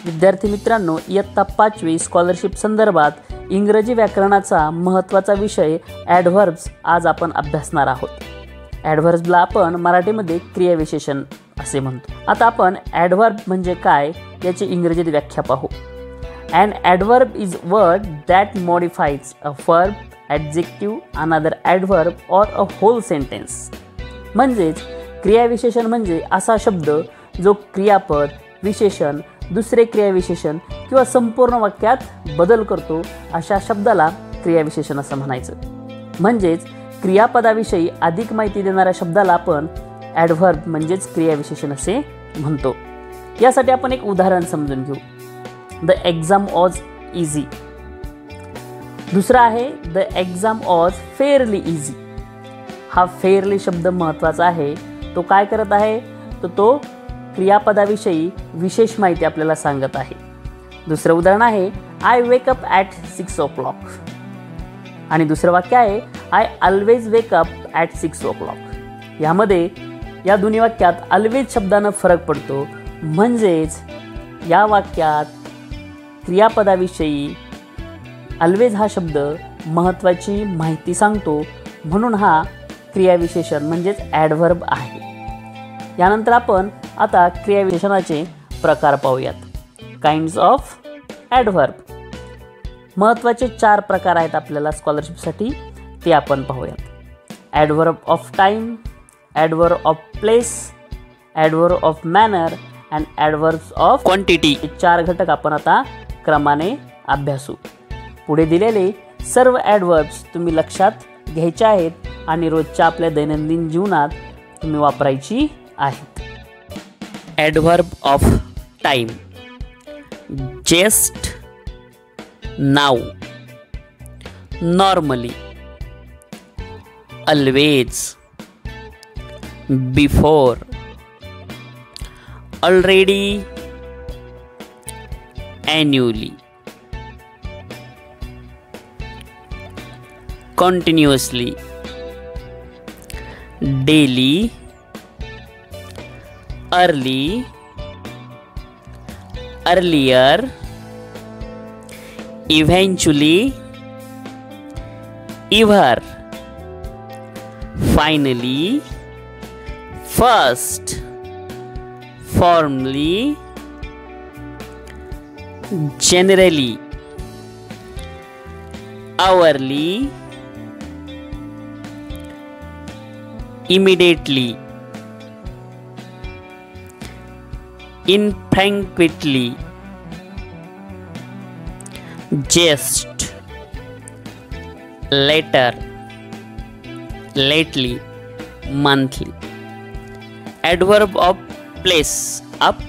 विद्यार्थी मित्रांनो, इयत्ता 5वी स्कॉलरशिप संदर्भात इंग्रजी व्याकरणाचा महत्त्वाचा विषय ॲडव्हर्ब्स आज आपण अभ्यासणार आहोत. ॲडव्हर्ब्सला आपण मराठीमध्ये क्रियाविशेषण असे म्हणतो. आता आपण ॲडव्हर्ब म्हणजे काय याची इंग्रजीत व्याख्या पाहू. An adverb is word that modifies a verb, adjective, another adverb or a whole sentence. म्हणजेच क्रियाविशेषण म्हणजे असा शब्द जो क्रियापद, विशेषण, दुसरे क्रियाविशेषण किंवा संपूर्ण वाक्यात बदल करतो अशा शब्दाला क्रियाविशेषण असं म्हणायचं. म्हणजेच क्रियापदाविषयी अधिक माहिती देणाऱ्या शब्दाला आपण ॲडव्हर्ब म्हणजेच क्रियाविशेषण असे म्हणतो. यासाठी आपण एक उदाहरण समजून घेऊ. The exam was easy. दुसरा आहे the exam was fairly easy. हा fairly शब्द महत्त्वाचा आहे. तो काय करत आहे, तो क्रियापदाविषयी विशेष माहिती आपल्याला सांगत आहे. दुसरं उदाहरण आहे I wake up at 6 o'clock. आणि दुसरं वाक्य आहे I always wake up at 6 o'clock. यामध्ये या दोन्ही वाक्यात always शब्दानं फरक पडतो. म्हणजेच या वाक्यात क्रियापदाविषयी अल्वेज हा शब्द महत्त्वाची माहिती सांगतो, म्हणून हा क्रियाविशेषण म्हणजेच ॲडव्हर्ब आहे. यानंतर आपण आता क्रियाविशेषणाचे प्रकार पाहूयात. Kinds of adverb. महत्त्वाचे 4 प्रकार आहेत आपल्याला स्कॉलरशिपसाठी, ते आपण पाहूयात. Adverb of time, adverb of place, adverb of manner and adverbs of quantity. हे 4 घटक आपण आता क्रमाने अभ्यासू. पुढे दिलेले सर्व ॲडव्हर्ब्स तुम्ही लक्षात घ्यायचे आहेत आणि रोजच्या आपल्या दैनंदिन जीवनात तुम्ही वापरायची आहेत. Adverb of time. Just, now, normally, always, before, already, annually, continuously, daily, early, earlier, eventually, ever, finally, first, formally, generally, hourly, immediately, infrequently, just, later, lately, monthly. Adverb of place. Up,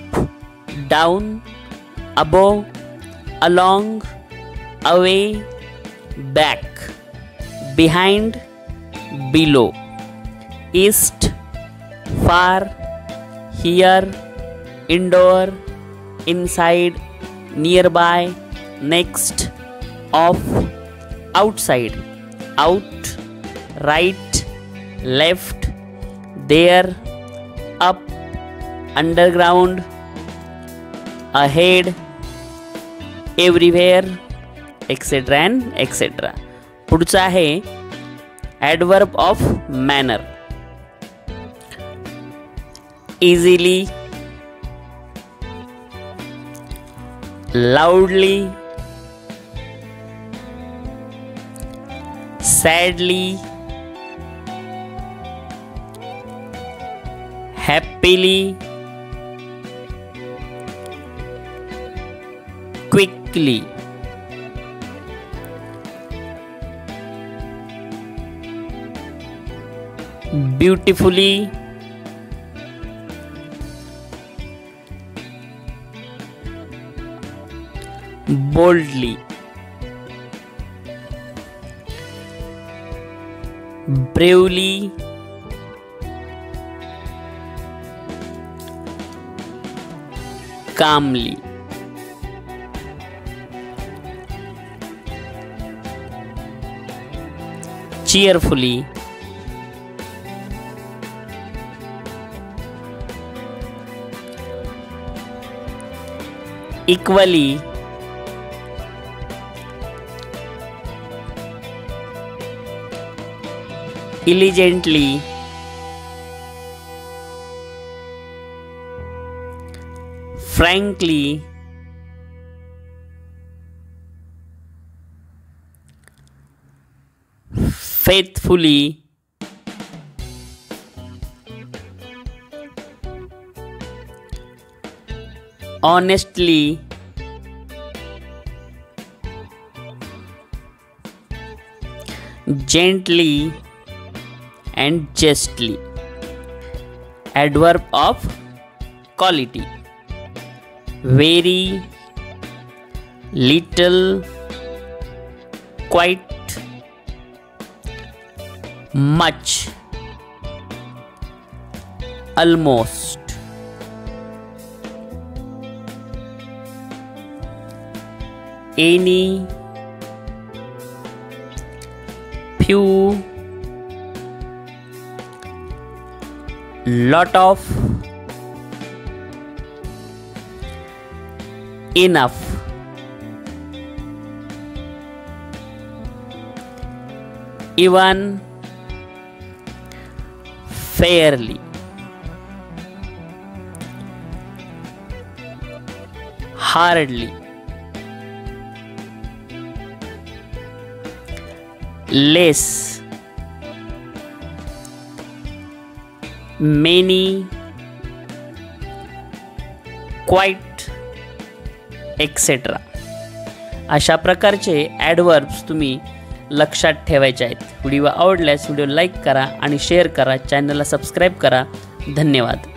down, above, along, away, back, behind, below, east, far, here, indoor, inside, nearby, next, off, outside, out, right, left, there, up, underground, ahead, everywhere, etc. and etc. पुढचा आहे adverb of manner. Easily, loudly, sadly, happily, quickly. Beautifully, boldly, bravely, calmly. cheerfully, equally, elegantly, frankly, faithfully, honestly, gently and justly. Adverb of quality: very, little, quite, much, almost. Any, few, lot of, enough. Even, fairly. Hardly. Less. Many. Quite, etcetera. अशा प्रकारचे ॲडवर्ब्स तुम्ही लक्षात ठेवायचे आहेत. Video आवडल्यास video like करा आणि share करा. चॅनलला सबस्क्राईब करा. धन्यवाद.